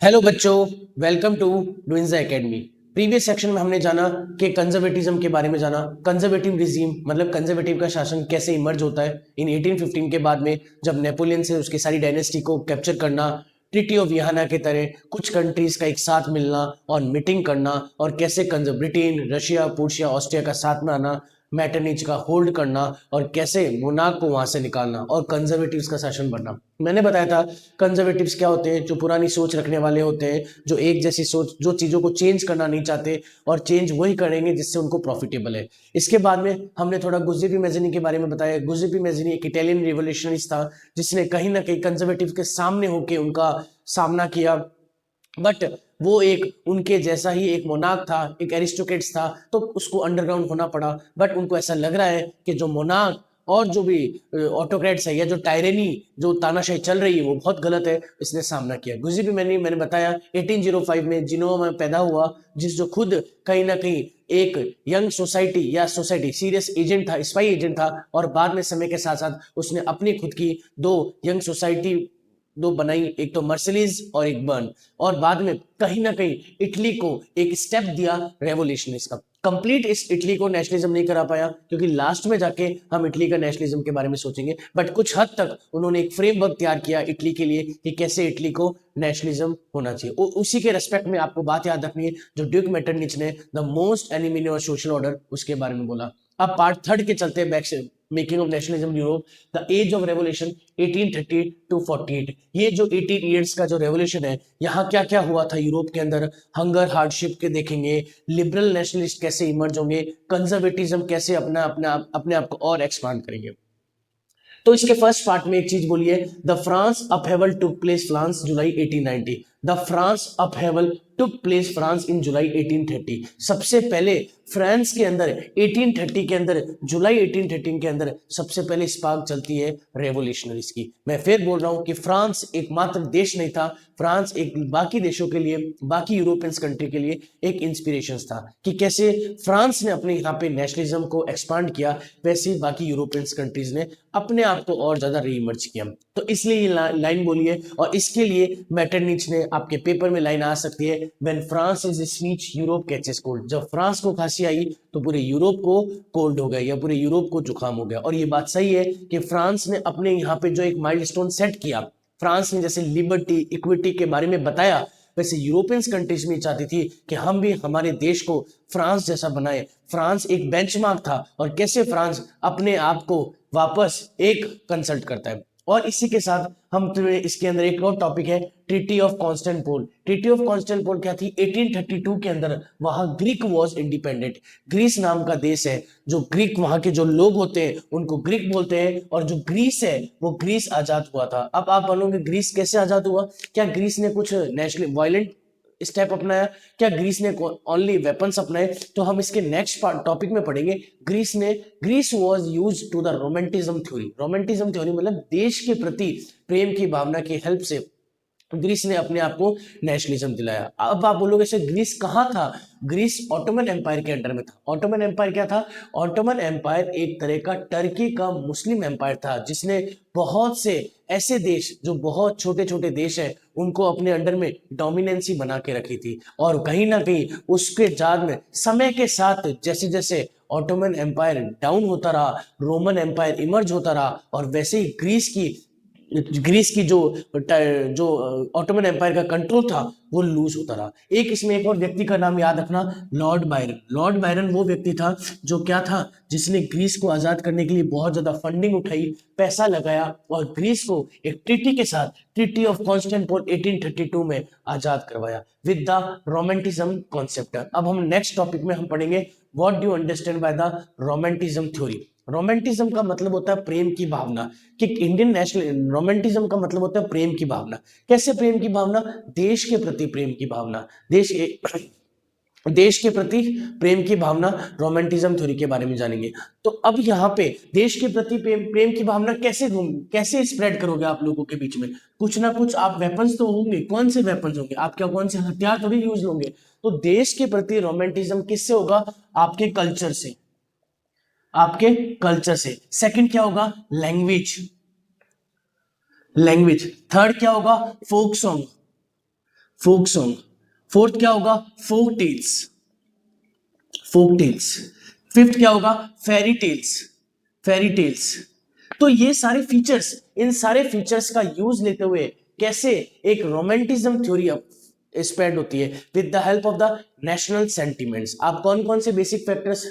Hello बच्चों, welcome to डुइंजा academy. Previous section में हमने जाना कि कंजर्वेटिज्म के बारे में जाना। कंजर्वेटिव रिजीम मतलब कंजर्वेटिव का शासन कैसे इमर्ज होता है इन 1815 के बाद में, जब नेपोलियन से उसकी सारी डायनेस्टी को कैप्चर करना, ट्रीटी ऑफ वियना के तरह कुछ कंट्रीज का एक साथ मिलना और मीटिंग करना, और कैसे ब्रिटेन, रशिया, प्रूशिया, ऑस्ट्रिया का साथ में आना, मैटरनिच का होल्ड करना, और कैसे मोनार्क को वहां से निकालना और कंजर्वेटिव्स का शासन बनना। मैंने बताया था कंजर्वेटिव्स क्या होते हैं, जो पुरानी सोच रखने वाले होते हैं, जो एक जैसी सोच, जो चीजों को चेंज करना नहीं चाहते और चेंज वही करेंगे जिससे उनको प्रॉफिटेबल है। इसके बाद में हमने थोड़ा गुज़ेपी मैज़िनी के बारे में बताया। गुज़ेपी मैज़िनी एक इटालियन रिवोल्यूशनरिस्ट था जिसने कहीं ना कहीं कंजर्वेटिव के सामने होकर उनका सामना किया, बट वो एक उनके जैसा ही एक मोनार्क था, एक एरिस्टोक्रेट्स था, तो उसको अंडरग्राउंड होना पड़ा। बट उनको ऐसा लग रहा है कि जो मोनार्क और जो भी ऑटोक्रेट्स है या जो टायरेनी, जो तानाशाही चल रही है, वो बहुत गलत है। इसने सामना किया। गुज़ी भी मैंने बताया 1805 में जिनोवा में पैदा हुआ, जिस जो खुद कहीं ना कहीं एक यंग सोसाइटी या सोसाइटी सीरियस एजेंट था, स्पाई एजेंट था, और बाद में समय के साथ साथ उसने अपनी खुद की दो यंग सोसाइटी दो बनाई, एक तो मर्सिलीज और एक बर्न, और बाद में कहीं ना कहीं इटली को एक स्टेप दिया रेवोल्यूशनिस्ट का। कंप्लीट इस इटली को नेशनलिज्म नहीं करा पाया, क्योंकि लास्ट में जाके हम इटली का नेशनलिज्म के बारे में सोचेंगे, बट कुछ हद तक उन्होंने एक फ्रेमवर्क तैयार किया इटली के लिए कि कैसे इटली को नेशनलिज्म होना चाहिए। उसी के रेस्पेक्ट में आपको बात याद रखनी है, जो ड्यूक मेटरनिच ने द मोस्ट एनिमी और सोशल ऑर्डर उसके बारे में बोला। अब पार्ट थर्ड के चलते बैक से making of nationalism Europe, the age of revolution 1830 to 48। ये जो 18 ईयर्स का जो रेवोल्यूशन है, यहाँ क्या क्या हुआ था यूरोप के अंदर, हंगर हार्डशिप के देखेंगे, लिबरल नेशनलिस्ट कैसे इमर्ज होंगे, कंजर्वेटिज्म कैसे अपने आप को और एक्सपांड करेंगे। तो इसके फर्स्ट पार्ट में एक चीज बोलिए, the France upheaval took place France July 1890। The France upheaval took place France in July 1830। सबसे पहले फ्रांस के अंदर 1830 के अंदर, जुलाई 1813 के अंदर सबसे पहले स्पार्क चलती है रेवोल्यूशनरीज की। मैं फिर बोल रहा हूं कि फ्रांस एकमात्र देश नहीं था, फ्रांस एक बाकी देशों के लिए, बाकी यूरोपियन कंट्री के लिए एक इंस्पिरेशन था कि कैसे फ्रांस ने अपने यहाँ पे नेशनलिज्म को एक्सपांड किया, वैसे ही बाकी यूरोपियन कंट्रीज ने अपने आप को और ज्यादा रीइमर्ज किया। तो इसलिए ये लाइन बोलिए, और इसके लिए मैटरनिच ने आपके पेपर में लाइन आ सकती है, when France is snitch Europe catches cold. जब फ्रांस को खांसी आई तो पूरे यूरोप को कोल्ड हो गया या पूरे यूरोप को जुकाम हो गया। और ये बात सही है कि फ्रांस ने अपने यहाँ पे जो एक माइलस्टोन सेट किया, फ्रांस ने जैसे लिबर्टी, इक्विटी के बारे में बताया, वैसे यूरोपियन कंट्रीज में चाहती थी कि हम भी हमारे देश को फ्रांस जैसा बनाए। फ्रांस एक बेंचमार्क था, और कैसे फ्रांस अपने आप को वापस एक कंसल्ट करता है। और इसी के साथ हम तुम्हें इसके अंदर एक और टॉपिक है, ट्रीटी ऑफ कॉन्स्टेंटपोल। ट्रीटी ऑफ कॉन्स्टेंटपोल क्या थी? 1832 के अंदर वहां ग्रीक वॉज इंडिपेंडेंट। ग्रीस नाम का देश है, जो ग्रीक, वहां के जो लोग होते हैं उनको ग्रीक बोलते हैं, और जो ग्रीस है वो ग्रीस आजाद हुआ था। अब आप बोलोगे ग्रीस कैसे आजाद हुआ? क्या ग्रीस ने कुछ नेशनल वायलेंट स्टेप अपनाया? क्या ग्रीस ने ओनली वेपन्स अपनाए? तो हम इसके नेक्स्ट टॉपिक में पढ़ेंगे। Greece was used to the romanticism theory. Romanticism theory मतलब देश के प्रति प्रेम की भावना की हेल्प से ग्रीस ने अपने आप को नेशनलिज्म दिलाया। अब आप बोलोगे सर ग्रीस कहाँ था? ग्रीस ऑटोमन एम्पायर के अंडर में था। ऑटोमन एम्पायर क्या था? ऑटोमन एम्पायर एक तरह का टर्की का मुस्लिम एम्पायर था, जिसने बहुत से ऐसे देश जो बहुत छोटे छोटे देश हैं उनको अपने अंडर में डोमिनेंसी बना के रखी थी। और कहीं ना कहीं उसके बाद में समय के साथ जैसे जैसे ऑटोमन एम्पायर डाउन होता रहा, रोमन एम्पायर इमर्ज होता रहा, और वैसे ही ग्रीस की जो ऑटोमन एम्पायर का कंट्रोल था वो लूज होता रहा। इसमें एक और व्यक्ति का नाम याद रखना, लॉर्ड बायरन। लॉर्ड बायरन वो व्यक्ति था जो क्या था, जिसने ग्रीस को आजाद करने के लिए बहुत ज्यादा फंडिंग उठाई, पैसा लगाया, और ग्रीस को एक ट्रीटी के साथ, ट्रीटी ऑफ कॉन्स्टेंटपोल 1832 में आजाद करवाया विद द रोमांटिज्म कॉन्सेप्ट। अब हम नेक्स्ट टॉपिक में हम पढ़ेंगे what do you understand by the romanticism theory. Romanticism का मतलब होता है प्रेम की भावना, कि इंडियन नेशनल रोमांटिज्म का मतलब होता है प्रेम की भावना। कैसे प्रेम की भावना? देश के प्रति प्रेम की भावना, देश के प्रति प्रेम की भावना। रोमांटिज्म थ्योरी के बारे में जानेंगे। तो अब यहाँ पे देश के प्रति प्रेम की भावना कैसे स्प्रेड करोगे आप लोगों के बीच में? कुछ ना कुछ आप वेपन्स तो होंगे। कौन से वेपन्स होंगे? आप क्या कौन से हथियार थोड़ी यूज होंगे? तो देश के प्रति रोमांटिज्म किससे होगा? आपके कल्चर से, आपके कल्चर से। सेकंड क्या होगा? लैंग्वेज। थर्ड क्या होगा? Folk song. Folk song. Fourth क्या होगा? Folk tales, folk tales. Fifth क्या होगा? Fairy tales, fairy tales. तो ये सारे फीचर्स, इन सारे फीचर्स का यूज लेते हुए कैसे एक रोमांटिज्म थ्योरी स्प्रेड होती है with the help of the national sentiments. आप कौन कौन से बेसिक फैक्टर्स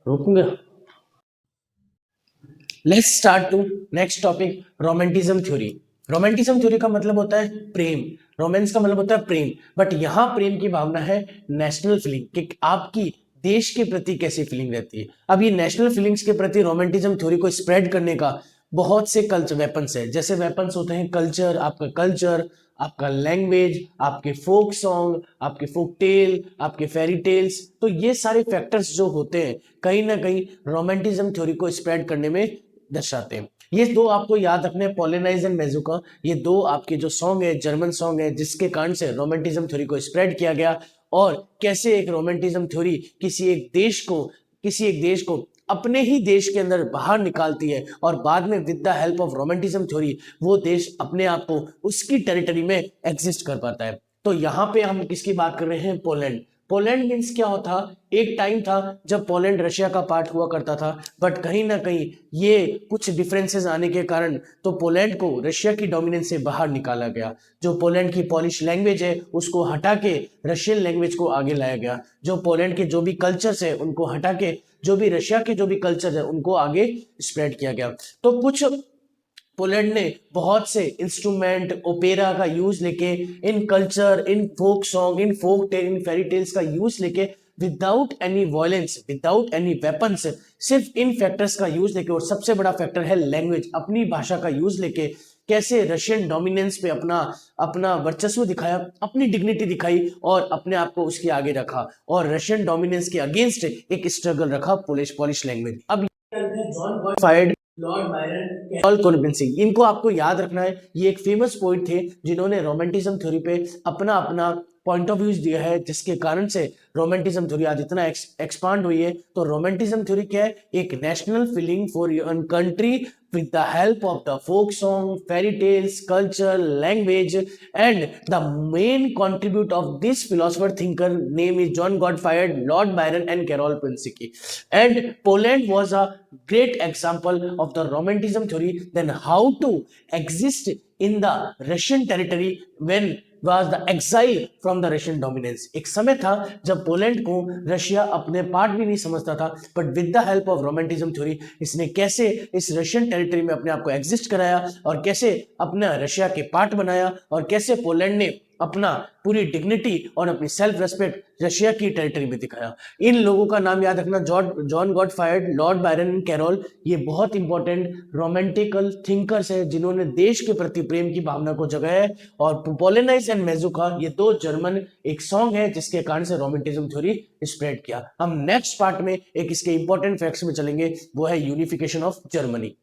रोकूंगा? Let's start to next topic, romanticism theory. Romanticism theory का मतलब होता है प्रेम, रोमांस का मतलब होता है प्रेम, बट यहां प्रेम की भावना है नेशनल फीलिंग, कि आपकी देश के प्रति कैसी फीलिंग रहती है। अब ये नेशनल फीलिंग्स के प्रति रोमांटिज्म थ्योरी को स्प्रेड करने का बहुत से कल्चर वेपन्स है। जैसे वेपन्स होते हैं कल्चर, आपका लैंग्वेज, आपके फोक सॉन्ग, आपके फोक टेल, आपके फेरी टेल्स। तो ये सारे फैक्टर्स जो होते हैं कहीं ना कहीं रोमांटिज्म थ्योरी को स्प्रेड करने में दर्शाते हैं। ये दो आपको याद रखने हैं, पोलेनाइज एंड मेजुका। ये दो आपके जो सॉन्ग है, जर्मन सॉन्ग है, जिसके कारण से रोमांटिज्म थ्योरी को स्प्रेड किया गया, और कैसे एक रोमांटिज्म थ्योरी किसी एक देश को अपने ही देश के अंदर बाहर निकालती है, और बाद में with the help of romanticism theory वो देश अपने आप को उसकी टेरिटरी में एग्जिस्ट कर पाता है। तो यहाँ पे हम किसकी बात कर रहे हैं? पोलैंड। पोलैंड मीन्स क्या होता? एक टाइम था जब पोलैंड रशिया का पार्ट हुआ करता था, बट कहीं ना कहीं ये कुछ डिफरेंसेस आने के कारण तो पोलैंड को रशिया की डोमिनेंस से बाहर निकाला गया। जो पोलैंड की पॉलिश लैंग्वेज है उसको हटा के रशियन लैंग्वेज को आगे लाया गया। जो पोलैंड के जो भी कल्चर्स है उनको हटा के जो भी रशिया के जो भी कल्चर है उनको आगे स्प्रेड किया गया। तो कुछ पोलैंड ने बहुत से इंस्ट्रूमेंट, ओपेरा का यूज लेके, in culture, in folk song, in folk tale, in fairy tales का यूज लेके, without any violence, without any weapons, सिर्फ इन फैक्टर्स का यूज लेके, और सबसे बड़ा फैक्टर है लैंग्वेज, अपनी भाषा का यूज लेके कैसे रशियन डोमिनेंस पे अपना अपना वर्चस्व दिखाया, अपनी डिग्निटी दिखाई, और अपने आप को उसके आगे रखा, और रशियन डोमिनेंस के अगेंस्ट एक स्ट्रगल रखा पॉलिश लैंग्वेज। अब जॉन फायर्ड, लॉर्ड बायरन, कैरल कोनबेंसी, इनको आपको याद रखना है। ये एक फेमस पोइट थे जिन्होंने रोमांटिज्म थ्योरी पे अपना अपना पॉइंट ऑफ व्यूज दिया है, जिसके कारण से रोमांटिज्म थ्योरी आज इतना एक्सपांड हुई है। तो रोमांटिज्म थ्योरी क्या है? एक national feeling for your country with the help of the folk song, fairy tales, culture, language, and the main contribute of this philosopher thinker name is John Gottfried, Lord Byron, and Karol Pinsky. And Poland was a great example of the Romanticism theory. Then how to exist in the Russian territory when was the exile from the Russian dominance। एक समय था जब Poland को Russia अपने part भी नहीं समझता था, but with the help of romanticism theory इसने कैसे इस रशियन टेरिटरी में अपने आप को एग्जिस्ट कराया, और कैसे अपना रशिया के पार्ट बनाया, और कैसे पोलैंड ने अपना पूरी डिग्निटी और अपनी सेल्फ रेस्पेक्ट रशिया की टेरिटरी में दिखाया। इन लोगों का नाम याद रखना, जॉन गॉडफ्रायड, लॉर्ड बायरन, कैरोल। ये बहुत इंपॉर्टेंट रोमांटिकल थिंकर्स है जिन्होंने देश के प्रति प्रेम की भावना को जगाया है। और पोलेनाइज एंड मेजुका, ये दो जर्मन एक सॉन्ग है जिसके कारण से रोमांटिज्म थ्योरी स्प्रेड किया। हम नेक्स्ट पार्ट में एक इसके इंपॉर्टेंट फैक्ट्स में चलेंगे, वो है unification of Germany.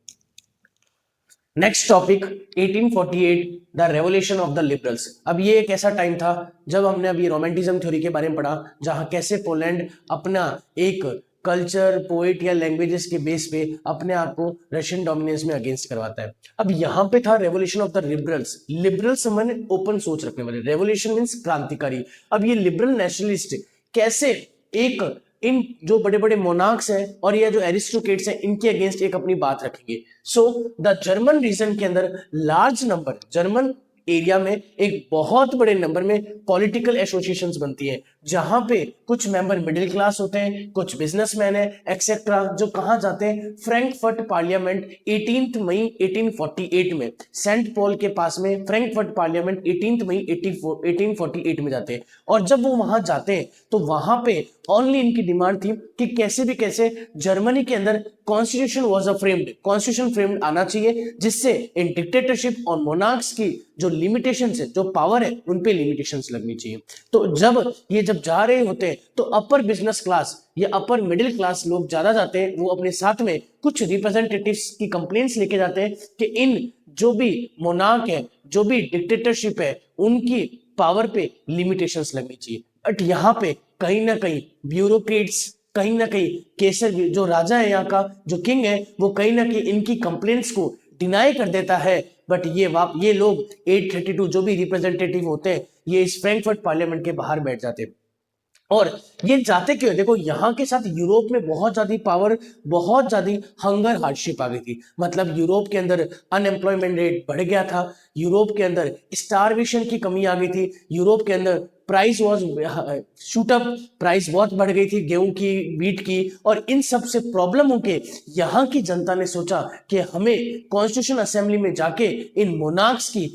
Next topic 1848, the revolution of the liberals. अब ये एक ऐसा टाइम था जब हमने अभी रोमांटिज्म थ्योरी के बारे में पढ़ा, जहां कैसे पोलैंड अपना एक कल्चर, पोइट या लैंग्वेजेस के बेस पे अपने आप को रशियन डोमिनेंस में अगेंस्ट करवाता है। अब यहाँ पे था revolution of the liberals. Liberals मैंने ओपन सोच रखने वाले, रेवोल्यूशन मींस क्रांतिकारी। अब ये लिबरल नेशनलिस्ट कैसे एक इन जो बड़े बड़े मोनार्क्स हैं और ये जो एरिस्टोक्रेट्स हैं इनके अगेंस्ट एक अपनी बात रखेंगे। सो द जर्मन रीजन के अंदर लार्ज नंबर, जर्मन एरिया में एक बहुत बड़े नंबर में पॉलिटिकल एसोसिएशंस बनती हैं, जहां पे कुछ मेंबर मिडिल क्लास होते हैं, कुछ बिजनेसमैन है एक्सेट्रा, जो कहां जाते हैं? फ्रैंकफर्ट पार्लियामेंट 18 मई 1848 में, सेंट पॉल के पास में फ्रैंकफर्ट पार्लियामेंट 18 मई 1848 में जाते हैं। और जब वो वहां जाते हैं तो वहां पे ओनली इनकी डिमांड थी कि कैसे भी कैसे जर्मनी के अंदर constitution was framed, constitution framed आना चाहिए, जिससे इन डिक्टेटरशिप और मोनार्क्स की जो लिमिटेशंस है, जो पावर है, उन पे लिमिटेशंस लगनी चाहिए। तो जब जा रहे होते हैं तो अपर बिजनेस क्लास या अपर मिडिल क्लास लोग ज्यादा जाते हैं, वो अपने साथ में कुछ रिप्रेजेंटेटिव्स की कंप्लेंट्स लेके जाते हैं कि इन जो भी मोनार्क है, जो भी डिक्टेटरशिप है, उनकी पावर पे लिमिटेशंस लगनी चाहिए। बट यहाँ पे कहीं ना कहीं ब्यूरोक्रेट्स, कहीं ना कहीं केसर जो राजा है यहाँ का, जो किंग है, वो कहीं ना कहीं इनकी कंप्लेंट्स को डिनाई कर देता है बट ये लोग 832 जो भी रिप्रेजेंटेटिव होते हैं ये इस फ्रैंकफर्ट पार्लियामेंट के बाहर बैठ जाते हैं। और ये जाते क्यों? देखो यहाँ के साथ यूरोप में बहुत ज्यादा पावर, बहुत ज्यादा हंगर हार्डशिप आ गई थी। मतलब यूरोप के अंदर अनएम्प्लॉयमेंट रेट बढ़ गया था, यूरोप के अंदर स्टारवेशन की कमी आ गई थी, यूरोप के अंदर price was shoot up, price बहुत बढ़ गई थी गेहूं की, वीट की, और इन सब से प्रॉब्लम होके यहाँ की जनता ने सोचा कि हमें कॉन्स्टिट्यूशन असेंबली में जाके इन मोनार्क्स की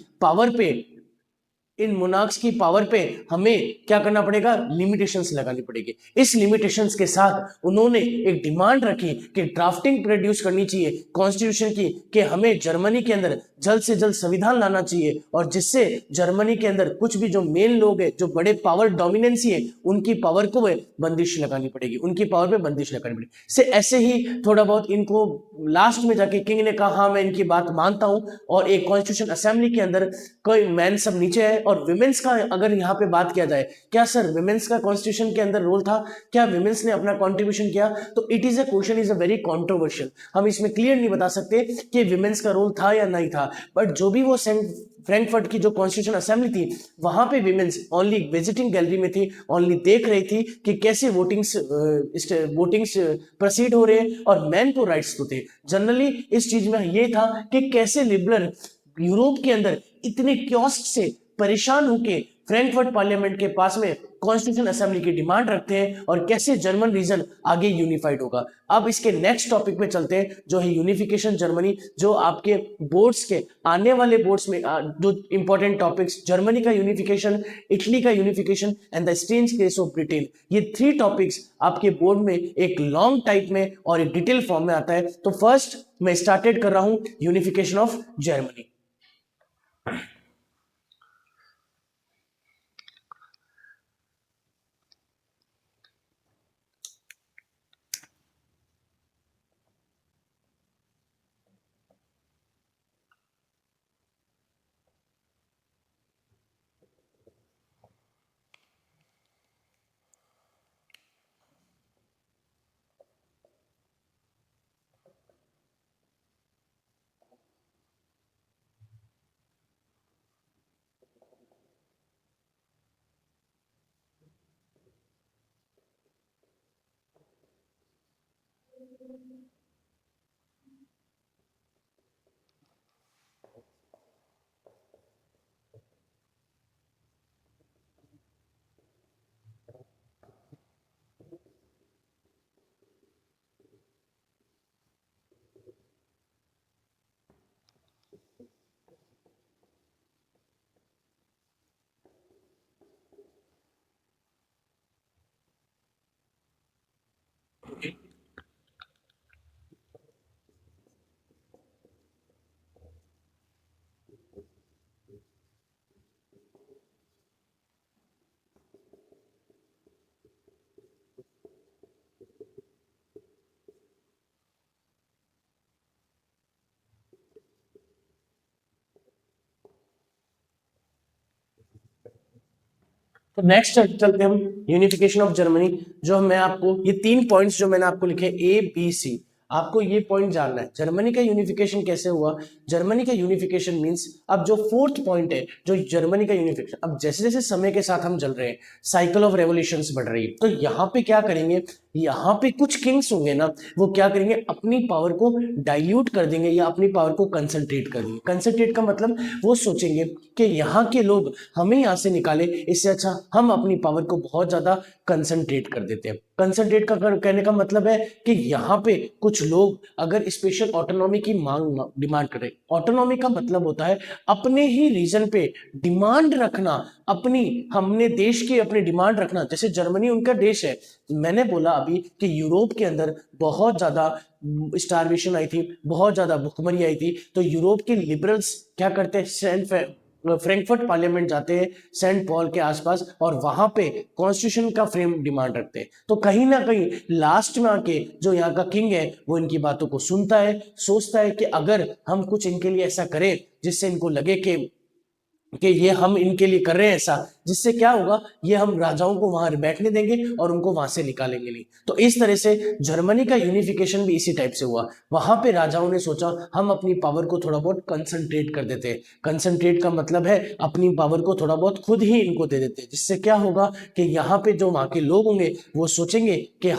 पावर पे, हमें क्या करना पड़ेगा, लिमिटेशंस लगानी पड़ेगी। इस लिमिटेशंस के साथ उन्होंने एक डिमांड रखी कि ड्राफ्टिंग प्रोड्यूस करनी चाहिए कॉन्स्टिट्यूशन की, कि हमें जर्मनी के अंदर जल्द से जल्द संविधान लाना चाहिए, और जिससे जर्मनी के अंदर कुछ भी जो मेन लोग हैं, जो बड़े पावर डोमिनेंसी है, उनकी पावर को बंदिश लगानी पड़ेगी, उनकी पावर पे बंदिश लगानी पड़ेगी। से ऐसे ही थोड़ा बहुत इनको लास्ट में जाके किंग ने कहा हाँ मैं इनकी बात मानता हूं, और एक कॉन्स्टिट्यूशन असेंबली के अंदर कोई मैन सब नीचे है। और विमेंस का अगर यहाँ पे बात किया जाए, क्या सर विमेंस का कॉन्स्टिट्यूशन के अंदर रोल था, क्या विमेंस ने अपना कंट्रीब्यूशन किया? तो it is a question, is a very controversial. हम इसमें क्लियर नहीं बता सकते कि विमेंस का रोल था या नहीं था, बट जो भी वो फ्रैंकफर्ट की जो कॉन्स्टिट्यूशन असेंबली थी, वहां पे विमेंस ओनली विजिटिंग गैलरी में थी, ओनली देख रही थी कि कैसे वोटिंग्स प्रोसीड हो रहे हैं, और मैन को राइट्स तो थे। जनरली इस चीज में ये था कि कैसे लिबरल यूरोप के अंदर इतने क्योस्क से परेशान होके फ्रैंकफर्ट पार्लियामेंट के पास में कॉन्स्टिट्यूशन असेंबली की डिमांड रखते हैं, और कैसे जर्मन रीजन आगे यूनिफाइड होगा। अब इसके नेक्स्ट टॉपिक पे चलते हैं, जो है यूनिफिकेशन जर्मनी, जो आपके बोर्ड्स के आने वाले बोर्ड्स में जो इंपॉर्टेंट टॉपिक्स, जर्मनी का यूनिफिकेशन, इटली का unification and the strange case of Britain, ये 3 टॉपिक्स आपके बोर्ड में एक लॉन्ग टाइप में और एक डिटेल फॉर्म में आता है। तो फर्स्ट मैं स्टार्टेड कर रहा हूं यूनिफिकेशन ऑफ जर्मनी। तो नेक्स्ट चलते हम यूनिफिकेशन ऑफ जर्मनी। जो मैं आपको ये 3 पॉइंट्स जो मैंने आपको लिखे A B C, आपको ये पॉइंट जानना है जर्मनी का यूनिफिकेशन कैसे हुआ। जर्मनी का यूनिफिकेशन मींस, अब जो 4th पॉइंट है जो जर्मनी का यूनिफिकेशन, अब जैसे जैसे समय के साथ हम चल रहे हैं, साइकिल ऑफ रेवोल्यूशंस बढ़ रही है, तो यहाँ पे क्या करेंगे, यहाँ पे कुछ किंग्स होंगे ना, वो क्या करेंगे, अपनी पावर को डाइल्यूट कर देंगे या अपनी पावर को कंसंट्रेट कर देंगे। कंसंट्रेट का मतलब वो सोचेंगे कि यहाँ के लोग हमें यहाँ से निकाले, इससे अच्छा हम अपनी पावर को बहुत ज्यादा कंसंट्रेट कर देते हैं। कंसंट्रेट का कहने का मतलब है कि यहाँ पे कुछ लोग अगर स्पेशल ऑटोनॉमी की डिमांड करें, ऑटोनॉमी का मतलब होता है अपने ही रीजन पे डिमांड रखना, हमने देश की अपनी डिमांड रखना। जैसे जर्मनी उनका देश है, मैंने बोला अभी कि यूरोप के अंदर बहुत ज्यादा स्टारवेशन आई थी, बहुत ज्यादा भुखमरी आई थी, तो यूरोप के लिबरल्स क्या करते हैं, फ्रैंकफर्ट पार्लियामेंट जाते हैं सेंट पॉल के आसपास, और वहां पे कॉन्स्टिट्यूशन का फ्रेम डिमांड रखते हैं। तो कहीं ना कहीं लास्ट में आके जो यहाँ का किंग है वो इनकी बातों को सुनता है, सोचता है कि अगर हम कुछ इनके लिए ऐसा करें जिससे इनको लगे कि कि ये हम इनके लिए कर रहे हैं ऐसा, जिससे क्या होगा, ये हम राजाओं को वहां बैठने देंगे और उनको वहां से निकालेंगे नहीं। तो इस तरह से जर्मनी का यूनिफिकेशन भी इसी टाइप से हुआ। वहां पे राजाओं ने सोचा हम अपनी पावर को थोड़ा बहुत कंसंट्रेट कर देते हैं। कंसंट्रेट का मतलब है अपनी पावर को थोड़ा बहुत खुद ही इनको दे देते हैं, जिससे क्या होगा कि यहाँ पे जो वहां के लोग होंगे वो सोचेंगे कि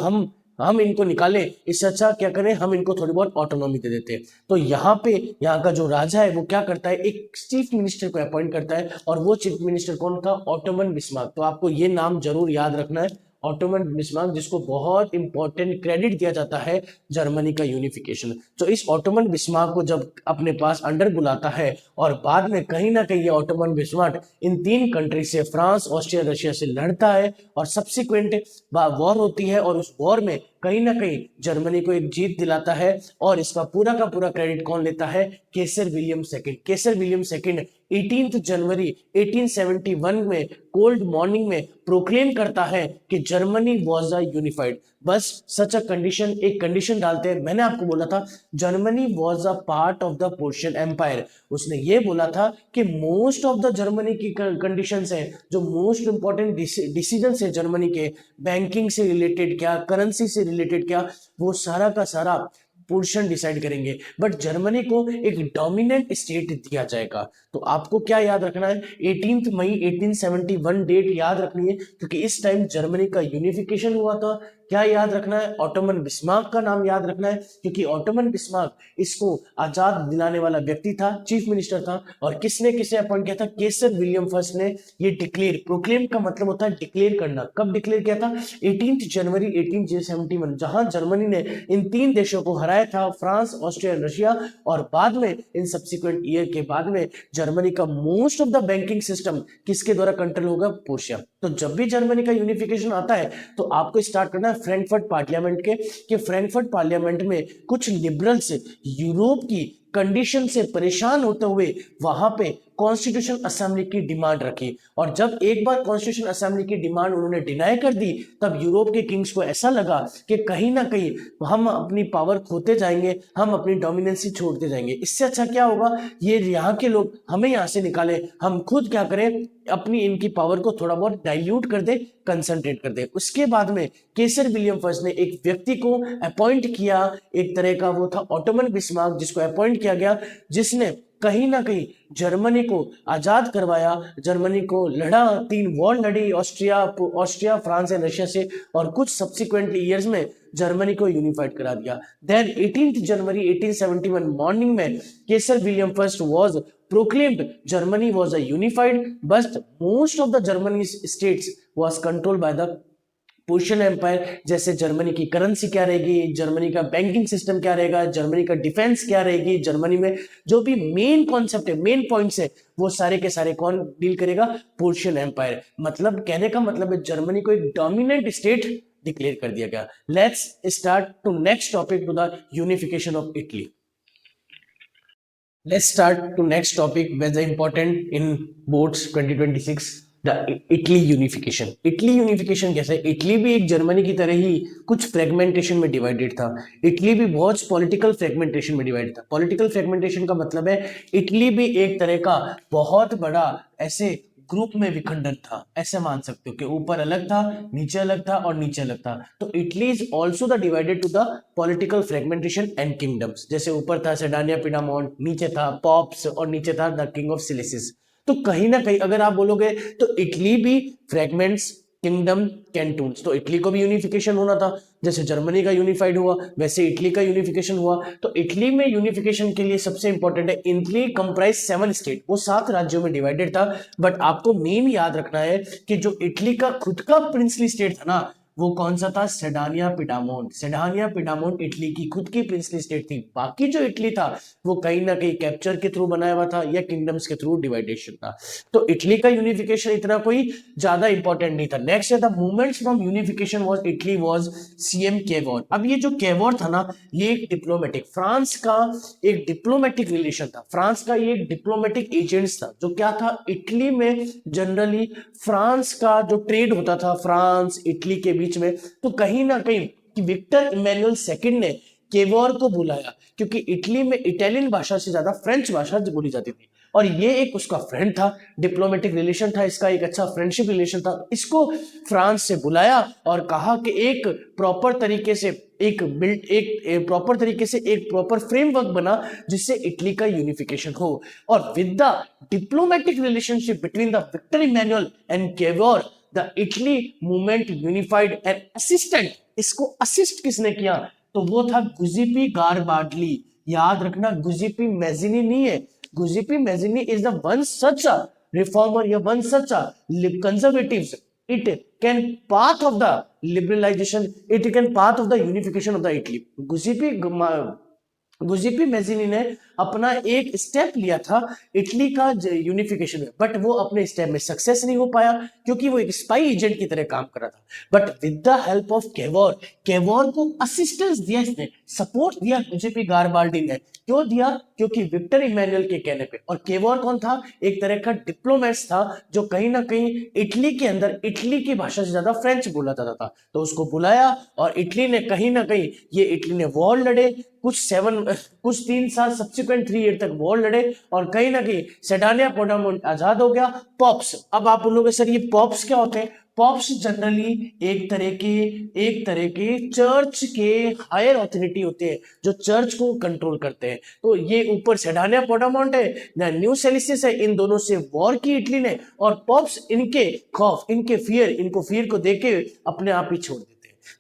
हम इनको निकालें, इससे अच्छा क्या करें, हम इनको थोड़ी बहुत ऑटोनॉमी दे देते हैं। तो यहाँ पे यहाँ का जो राजा है वो क्या करता है, एक चीफ मिनिस्टर को अपॉइंट करता है, और वो चीफ मिनिस्टर कौन था, ऑटोमन बिस्मार्क। तो आपको ये नाम जरूर याद रखना है, ऑटोमन बिस्मार्क, जिसको बहुत इंपॉर्टेंट क्रेडिट दिया जाता है जर्मनी का यूनिफिकेशन। तो इस ऑटोमन बिस्मार्क को जब अपने पास अंडर बुलाता है, और बाद में कहीं ना कहीं ये ऑटोमन बिस्मार्क इन तीन कंट्री से, फ्रांस, ऑस्ट्रिया, रशिया से लड़ता है, और सब्सिक्वेंट वॉर होती है, और उस वॉर में कहीं ना कहीं जर्मनी को एक जीत दिलाता है। और इसका पूरा का पूरा क्रेडिट कौन लेता है, केसर विलियम सेकंड। केसर विलियम सेकंड 18 जनवरी 1871 में कोल्ड मॉर्निंग में प्रोक्लेम करता है कि जर्मनी वाज अ यूनिफाइड। बस सच अ कंडीशन, एक कंडीशन डालते हैं। मैंने आपको बोला था Germany was a part of the Persian empire. उसने ये बोला था कि मोस्ट ऑफ द जर्मनी की कंडीशंस है, जो मोस्ट इंपॉर्टेंट डिसीजंस है जर्मनी के, बैंकिंग से रिलेटेड क्या, करेंसी से रिलेटेड क्या, वो सारा का सारा पोर्शन डिसाइड करेंगे। बट जर्मनी को एक डोमिनेंट स्टेट दिया जाएगा। तो आपको क्या याद रखना है, 18 मई 1871 डेट याद रखनी है, क्योंकि इस टाइम जर्मनी का यूनिफिकेशन हुआ था। क्या याद रखना है, ऑटोमन बिस्मार्क का नाम याद रखना है, क्योंकि ऑटोमन बिस्मार्क इसको आजाद दिलाने वाला व्यक्ति था, चीफ मिनिस्टर था। और किसने किसे अपॉइंट किया था, केसर विलियम फर्स्ट ने ये डिक्लेयर, प्रोक्लेम का मतलब होता है डिक्लेयर करना। कब डिक्लेयर किया था, 18 जनवरी 1871, जहां जर्मनी ने इन तीन देशों को हराया था, फ्रांस, ऑस्ट्रिया, रशिया। और बाद में इन सब्सिक्वेंट ईयर के बाद में जर्मनी का most of the banking system किसके द्वारा कंट्रोल होगा, पोर्शिया। तो जब भी जर्मनी का यूनिफिकेशन आता है तो आपको स्टार्ट करना है फ्रैंकफर्ट पार्लियामेंट के, कि फ्रैंकफर्ट पार्लियामेंट में कुछ लिबरल्स यूरोप की कंडीशन से परेशान होते हुए वहां पे कॉन्स्टिट्यूशन असेंबली की डिमांड रखी। और जब एक बार कॉन्स्टिट्यूशन असेंबली की डिमांड उन्होंने डिनाई कर दी, तब यूरोप के किंग्स को ऐसा लगा कि कहीं ना कहीं हम अपनी पावर खोते जाएंगे, हम अपनी डोमिनेंसी छोड़ते जाएंगे। इससे अच्छा क्या होगा, ये यहाँ के लोग हमें यहाँ से निकाले, हम खुद क्या करें, अपनी इनकी पावर को थोड़ा बहुत डाइल्यूट कर दे, कंसंट्रेट कर दे। उसके बाद में केसर विलियम फर्स्ट ने एक व्यक्ति को अपॉइंट किया, एक तरह का वो था ऑटोमन बिस्मार्क, जिसको अपॉइंट किया गया, जिसने कहीं ना कहीं जर्मनी को आजाद करवाया, जर्मनी को लड़ा, 3 वॉर लड़ी, ऑस्ट्रिया, फ्रांस एंड रशिया से, और कुछ सब्सिक्वेंटली ईयर्स में जर्मनी को यूनिफाइड करा दिया। देन 18 जनवरी 1871 मॉर्निंग में Kaiser William First was proclaimed Germany was a unified, but most of the Germany's states was controlled by the Persian empire. जैसे Germany की करेंसी क्या रहेगी, जर्मनी का बैंकिंग सिस्टम क्या रहेगा, जर्मनी का डिफेंस क्या रहेगी, जर्मनी में जो भी मेन कॉन्सेप्ट है, मेन पॉइंट्स है, वो सारे के सारे कौन डील करेगा, पर्शियन एम्पायर। मतलब कहने का मतलब है जर्मनी को एक डोमिनेंट स्टेट डिक्लेयर कर दिया गया। Let's start to next topic, to the unification of Italy. Let's start to next topic very important in boards 2026, the Italy unification. Italy unification कैसे, इटली भी एक जर्मनी की तरह ही कुछ फ्रेगमेंटेशन में डिवाइडेड था। इटली भी बहुत पॉलिटिकल फ्रेगमेंटेशन में डिवाइड था। पॉलिटिकल फ्रेगमेंटेशन का मतलब है इटली भी एक तरह का बहुत बड़ा ऐसे ग्रुप में विखंडन था, ऐसे मान सकते हो कि ऊपर अलग था, नीचे अलग था, और नीचे अलग था। तो Italy is also the divided to the political fragmentation and kingdoms. जैसे ऊपर था सेडानिया पिडामोंट, नीचे था पॉप्स, और नीचे था द किंग ऑफ सिलिसिस। तो कहीं ना कहीं अगर आप बोलोगे तो इटली भी फ्रेगमेंट्स, किंगडम, कैंटून्स। तो इटली को भी यूनिफिकेशन होना था, जैसे जर्मनी का यूनिफाइड हुआ वैसे इटली का यूनिफिकेशन हुआ। तो इटली में यूनिफिकेशन के लिए सबसे इंपॉर्टेंट है, इटली कंप्राइज 7 स्टेट, वो 7 राज्यों में डिवाइडेड था। बट आपको मेन याद रखना है कि जो इटली का खुद का प्रिंसली स्टेट था ना, वो कौन सा था, सेडानिया पिडामोंट। सेडानिया पिडामोंट इटली की खुद की प्रिंसली स्टेट थी। बाकी जो इटली था वो कहीं ना कहीं कैप्चर के थ्रू बनाया हुआ था या किंगडम्स के थ्रू डिवाइडेशन था। तो इटली का यूनिफिकेशन इतना कोई ज्यादा इंपॉर्टेंट नहीं था। नेक्स्ट है the movements from unification was Italy was CM Cavour. अब ये जो केवॉर था ना, ये एक डिप्लोमेटिक, फ्रांस का एक डिप्लोमेटिक रिलेशन था, फ्रांस का ये एक डिप्लोमेटिक एजेंट्स था, जो क्या था, इटली में जनरली फ्रांस का जो ट्रेड होता था फ्रांस इटली के बीच में, तो कहीं ना कहीं कि विक्टर इमैनुअल सेकंड ने केवॉर को बुलाया, क्योंकि इटली में इटालियन भाषा से ज्यादा फ्रेंच भाषा बोली जाती थी। और ये एक उसका फ्रेंड था, डिप्लोमेटिक रिलेशन था इसका, एक अच्छा फ्रेंडशिप रिलेशन था। इसको फ्रांस से बुलाया और कहा कि एक प्रॉपर तरीके से एक प्रॉपर फ्रेमवर्क बना जिससे इटली का यूनिफिकेशन हो। और with the diplomatic relationship between the Victor Emmanuel and Cavour, the Italy movement unified and assistant, इसको असिस्ट किसने किया? तो वो था गुजिपी गारबार्डली। याद रखना, गुजिपी मैजिनी नहीं है, Giuseppe Mazzini is the one such a reformer या one such a conservatives. It can path of the liberalization, it can path of the unification of the Italy. Giuseppe Mazzini ने अपना एक स्टेप लिया था Italy का unification में, but वो अपने स्टेप में सक्सेस नहीं हो पाया क्योंकि वो एक स्पाई एजेंट की तरह काम कर रहा था। But with the help of Cavour, Cavour को असिस्टेंस दिया, इसने सपोर्ट दिया गुजिपी गारबाल्डी ने। क्यों दिया? क्योंकि विक्टर इमैनुअल के कहने पे। और केवोर कौन था? एक तरह का डिप्लोमेट्स था जो कहीं ना कहीं इटली के अंदर इटली की भाषा से ज्यादा फ्रेंच बोला जाता था। तो उसको बुलाया और इटली ने कहीं ना कहीं इटली ने वॉर लड़े, कुछ 3 साल सब्सिक्वेंट 3 ईयर तक वॉर लड़े और कहीं ना कहीं सेडानिया पोडामोंट आजाद हो गया। पॉप्स, अब आप बोलोगे सर ये पॉप्स क्या होते हैं? पॉप्स जनरली एक तरह के चर्च के हायर ऑथोरिटी होते हैं जो चर्च को कंट्रोल करते हैं। तो ये ऊपर सेडानिया पोडामोंट है ना न्यू सेलिसियस है, इन दोनों से वॉर की इटली ने, और पॉप्स इनके खौफ, इनको फियर को देके अपने आप ही छोड़ देते हैं।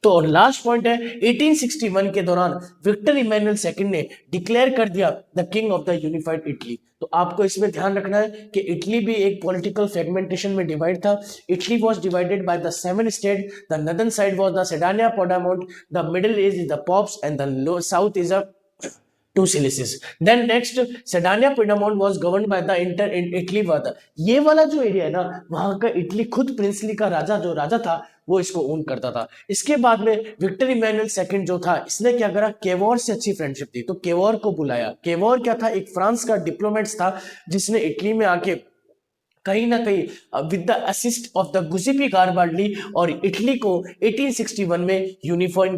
तो लास्ट पॉइंट है 1861 के दौरान विक्टर इमैनुअल सेकंड ने डिक्लेयर कर दिया the king of the unified Italy. तो आपको इसमें ध्यान रखना है कि इटली भी एक पॉलिटिकल फ्रेगमेंटेशन में डिवाइड था। Italy was divided by the 7 state, the northern side was the Sardinia Piedmont, the middle is the Pope's and the south is a two Sicilies. Then next Sardinia Piedmont was governed by the inter Italy वादा। ये वाला जो area है ना, वहां का Italy खुद princely का राजा था वो इसको ओन करता था। इसके बाद में विक्टर इमैनुअल सेकंड जो था, इसने क्या करा, केवोर से अच्छी फ्रेंडशिप थी तो केवोर को बुलाया। केवोर क्या था? एक फ्रांस का डिप्लोमेट था जिसने इटली में आके कहीं ना कहीं with the assist of the Giuseppe Garibaldi और इटली को 1861 में यूनिफाइड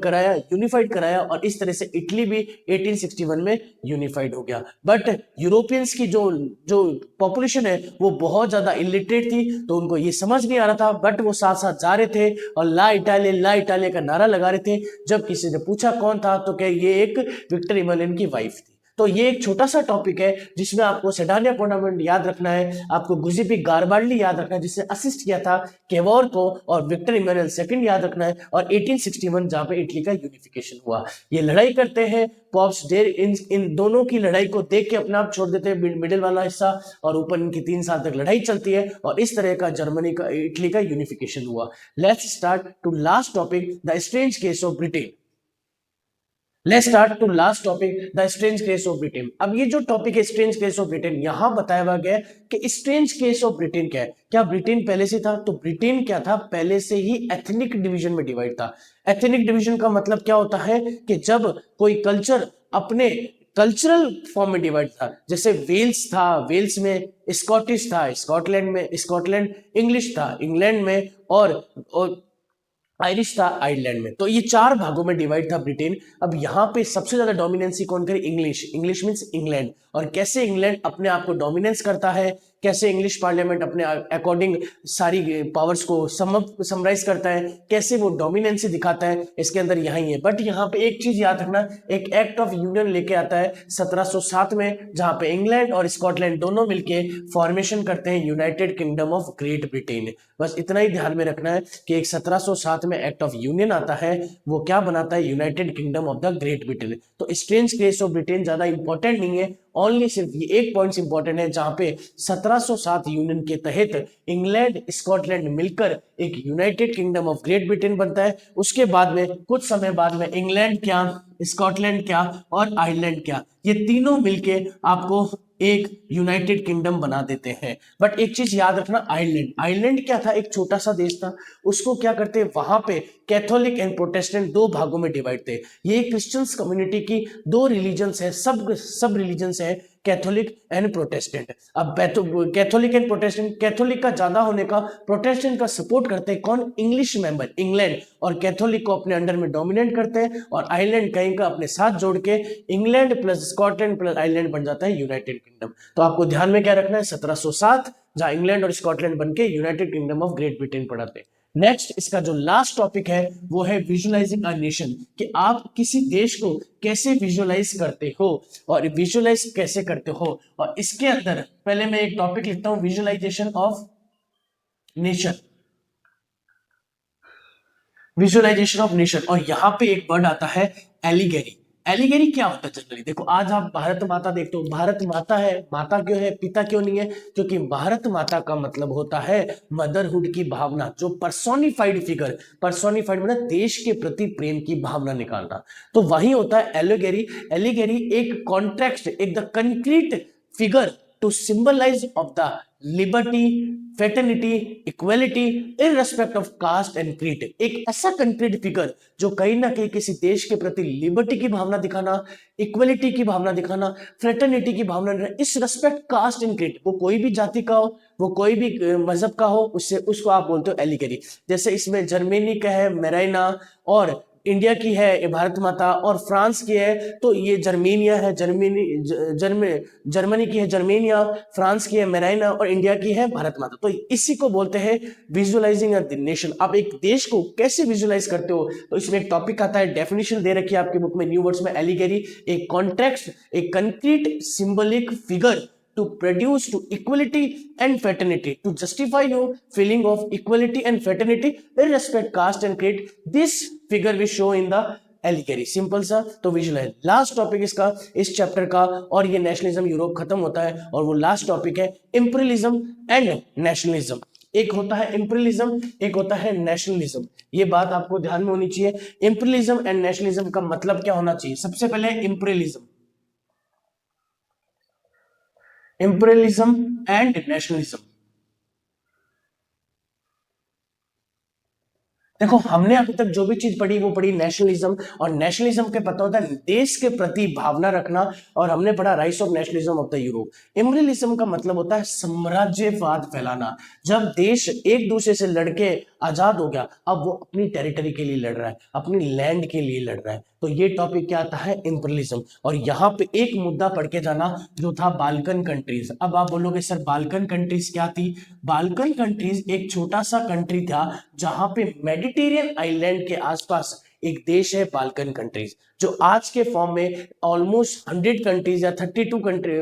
कराया और इस तरह से इटली भी 1861 में यूनिफाइड हो गया। बट यूरोपियंस की जो पॉपुलेशन है वो बहुत ज्यादा इलिटरेट थी, तो उनको ये समझ नहीं आ रहा था, बट वो साथ साथ जा रहे थे और ला इटालिया का नारा लगा रहे थे। जब किसी ने पूछा कौन था तो क्या ये एक विक्टर इमैनुअल की वाइफ थी। तो ये एक छोटा सा टॉपिक है जिसमें आपको सेडानिया पोडामोंट याद रखना है, आपको गुजिपी गारबाल्डी याद रखना है जिसने असिस्ट किया था केवोर को, और विक्टर इमैनुअल सेकंड याद रखना है, और 1861 जहां पे इटली का यूनिफिकेशन हुआ। ये लड़ाई करते हैं पॉप्स देर, इन दोनों की लड़ाई को देख के अपने आप छोड़ देते हैं मिडिल वाला हिस्सा, और ऊपर इनकी 3 साल तक लड़ाई चलती है और इस तरह का इटली का यूनिफिकेशन हुआ। Let's start to last topic, the strange case of Britain. Let's start to last topic, the strange case of Britain. अब ये जो टॉपिक है स्ट्रेंज केस ऑफ ब्रिटेन, यहां बताया गया कि स्ट्रेंज केस ऑफ ब्रिटेन क्या है। क्या ब्रिटेन पहले से था? तो ब्रिटेन क्या था, पहले से ही एथनिक डिवीजन में डिवाइड था। एथनिक डिवीजन का मतलब क्या होता है कि जब कोई कल्चर अपने कल्चरल फॉर्म में डिवाइड था, जैसे वेल्स था, वेल्स में स्कॉटिश था, स्कॉटलैंड इंग्लिश था इंग्लैंड में, और आयरिश था आयरलैंड में। तो ये 4 भागों में डिवाइड था ब्रिटेन। अब यहाँ पे सबसे ज्यादा डोमिनेंसी कौन करे? English means England. और कैसे इंग्लैंड अपने आप को डोमिनेंस करता है, कैसे इंग्लिश पार्लियामेंट अपने अकॉर्डिंग सारी पावर्स को समराइज करता है, कैसे वो डोमिनेंसी दिखाता है, इसके अंदर यही है। बट यहाँ पे एक चीज याद रखना, एक एक्ट ऑफ यूनियन लेके आता है 1707 में, जहां पे इंग्लैंड और स्कॉटलैंड दोनों मिलके फॉर्मेशन करते हैं United kingdom of great Britain. बस इतना ही ध्यान में रखना है कि एक 1707 में एक्ट ऑफ यूनियन आता है, वो क्या बनाता है? United kingdom of the great Britain. तो स्ट्रेंज केस ऑफ ब्रिटेन ज्यादा इंपॉर्टेंट नहीं है, ओनली सिर्फ ये एक पॉइंट इंपॉर्टेंट है जहां पे 1707 यूनियन के तहत इंग्लैंड स्कॉटलैंड मिलकर एक United kingdom of great Britain बनता है। उसके बाद में कुछ समय बाद में इंग्लैंड क्या, स्कॉटलैंड क्या और आयरलैंड क्या, ये तीनों मिलके आपको एक यूनाइटेड किंगडम बना देते हैं। बट एक चीज याद रखना, आयरलैंड क्या था? एक छोटा सा देश था। उसको क्या करते हैं, वहां पे कैथोलिक एंड प्रोटेस्टेंट 2 भागों में डिवाइड थे। ये क्रिश्चियंस कम्युनिटी की 2 रिलीजन्स है, सब रिलीजन्स है, कैथोलिक एंड प्रोटेस्टेंट। अब कैथोलिक एंड प्रोटेस्टेंट, कैथोलिक का ज्यादा होने का, प्रोटेस्टेंट का सपोर्ट करते हैं कौन? इंग्लिश मेंबर, इंग्लैंड, और कैथोलिक को अपने अंडर में डोमिनेट करते हैं, और आयरलैंड कहीं का अपने साथ जोड़ के England plus Scotland plus Ireland बन जाता है यूनाइटेड किंगडम। तो आपको ध्यान में क्या रखना है, 1707, जहां इंग्लैंड और स्कॉटलैंड बन के United kingdom of great Britain पढ़ाते हैं। नेक्स्ट इसका जो लास्ट टॉपिक है वो है विजुअलाइजिंग अ नेशन, कि आप किसी देश को कैसे विजुअलाइज करते हो और विजुअलाइज कैसे करते हो। और इसके अंदर पहले मैं एक टॉपिक लिखता हूं, visualisation of nation, visualisation of nation, और यहां पे एक वर्ड आता है एलिगेरी। एलिगेरी क्या होता है जनरली? देखो आज आप भारत माता देखते हो, भारत माता है, माता क्यों है, पिता क्यों नहीं है? क्योंकि भारत माता का मतलब होता है मदरहुड की भावना, जो पर्सोनिफाइड फिगर, पर्सोनिफाइड मतलब देश के प्रति प्रेम की भावना निकालना, तो वही होता है एलिगेरी। एलिगेरी एक कॉन्टेक्स्ट, एक the concrete figure to symbolise of the liberty, fraternity, equality in respect of caste and creed. एक ऐसा कंक्रीट फिगर जो कहीं ना कहीं किसी देश के प्रति लिबर्टी की भावना दिखाना, इक्वलिटी की भावना दिखाना, फ्रेटर्निटी की भावना, इस रेस्पेक्ट कास्ट एंड क्रीड, वो कोई भी जाति का हो, वो कोई भी मजहब का हो, उससे उसको आप बोलते हो एलिगेरी। जैसे इसमें जर्मनी का है मेराइना, और इंडिया की है भारत माता, और फ्रांस की है तो ये जर्मेनिया है, जर्मनी की है जर्मेनिया, फ्रांस की है मेराइना, और इंडिया की है भारत माता। तो इसी को बोलते हैं विजुअलाइजिंग अ नेशन। आप एक देश को कैसे विजुअलाइज करते हो, तो इसमें एक टॉपिक आता है, डेफिनेशन दे रखी है आपकी बुक में न्यू वर्ड्स में, एलिगेरी एक कॉन्टेक्स्ट, एक concrete symbolic figure to produce to equality and fraternity, to justify your feeling of equality and fraternity irrespective caste and creed. This figure we show in the allegory, simple सा। तो visualise last topic इसका इस chapter का, और ये nationalism Europe खत्म होता है, और वो लास्ट टॉपिक है इंपीरियलिज्म एंड नेशनलिज्म। एक होता है इंपीरियलिज्म, एक होता है नेशनलिज्म, ये बात आपको ध्यान में होनी चाहिए। इंपीरियलिज्म एंड नेशनलिज्म का मतलब क्या होना चाहिए? सबसे पहले इंपीरियलिज्म, imperialism and nationalism। देखो हमने अभी तक जो भी चीज पढ़ी वो पढ़ी नेशनलिज्म, और नेशनलिज्म के पता होता है देश के प्रति भावना रखना, और हमने पढ़ा rise of nationalism of the Europe. Imperialism का मतलब होता है साम्राज्यवाद फैलाना, जब देश एक दूसरे से लड़के आजाद हो गया, अब वो अपनी टेरिटरी के लिए लड़ रहा है, अपनी लैंड के लिए लड़ रहा है, तो ये टॉपिक क्या आता है? इंपीरियलिज्म। और यहाँ पे एक मुद्दा पढ़ के जाना जो था बाल्कन कंट्रीज। अब आप बोलोगे सर बाल्कन कंट्रीज क्या थी? बाल्कन कंट्रीज एक छोटा सा कंट्री था जहां पे मेडिटेरियन आइलैंड के आसपास एक देश है बाल्कन कंट्रीज, जो आज के फॉर्म में ऑलमोस्ट 100 कंट्रीज या 32 कंट्री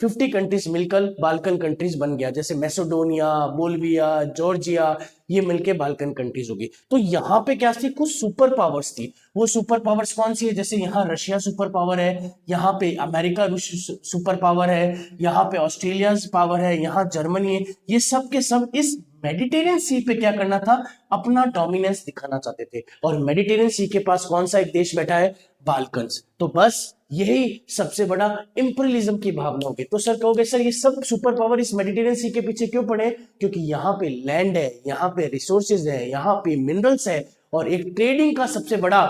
50 कंट्रीज मिलकर बाल्कन कंट्रीज बन गया, जैसे मैसेडोनिया, बोल्विया, जॉर्जिया, ये मिलके बाल्कन कंट्रीज होगी। तो यहाँ पे क्या थी? कुछ सुपर पावर्स थी। वो सुपर पावर्स कौन सी है? जैसे यहाँ रशिया सुपर पावर है, यहाँ पे अमेरिका सुपर पावर है, यहाँ पे ऑस्ट्रेलिया पावर है, यहाँ जर्मनी है। ये सब के सब इस मेडिटेरियन सी पे क्या करना था? अपना डोमिनेंस दिखाना चाहते थे। और मेडिटेरियन सी के पास कौन सा एक देश बैठा है? बाल्कन्स। तो बस यही सबसे बड़ा इंपीरियलिज्म की भावना होगी। तो सर कहोगे सर ये सब सुपर पावर इस मेडिटेरियन सी के पीछे क्यों पड़े? क्योंकि यहाँ पे लैंड है, यहाँ पे रिसोर्सेज है, यहाँ पे मिनरल्स है, और एक ट्रेडिंग का सबसे बड़ा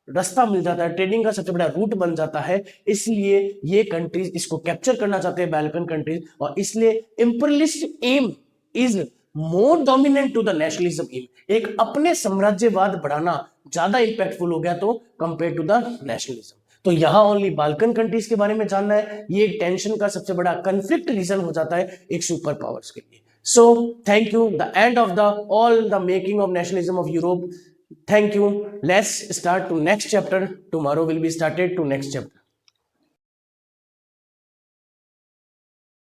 रास्ता मिल जाता है, ट्रेडिंग का सबसे बड़ा रूट बन जाता है। इसलिए ये कंट्रीज इसको कैप्चर करना चाहते हैं बाल्कन कंट्रीज, और इसलिए imperialism is more dominant to the nationalism एम। एक अपने साम्राज्यवाद बढ़ाना ज्यादा इंपैक्टफुल हो गया तो कंपेयर टू द नेशनलिज्म। तो यहां ओनली बाल्कन कंट्रीज के बारे में जानना है, ये एक टेंशन का सबसे बड़ा कंफ्लिक्ट रीजन हो जाता है एक सुपर पावर्स के लिए। So thank you, the end of the all the making of nationalism of Europe. Thank you. Let's start to next chapter. Tomorrow will be started to next chapter.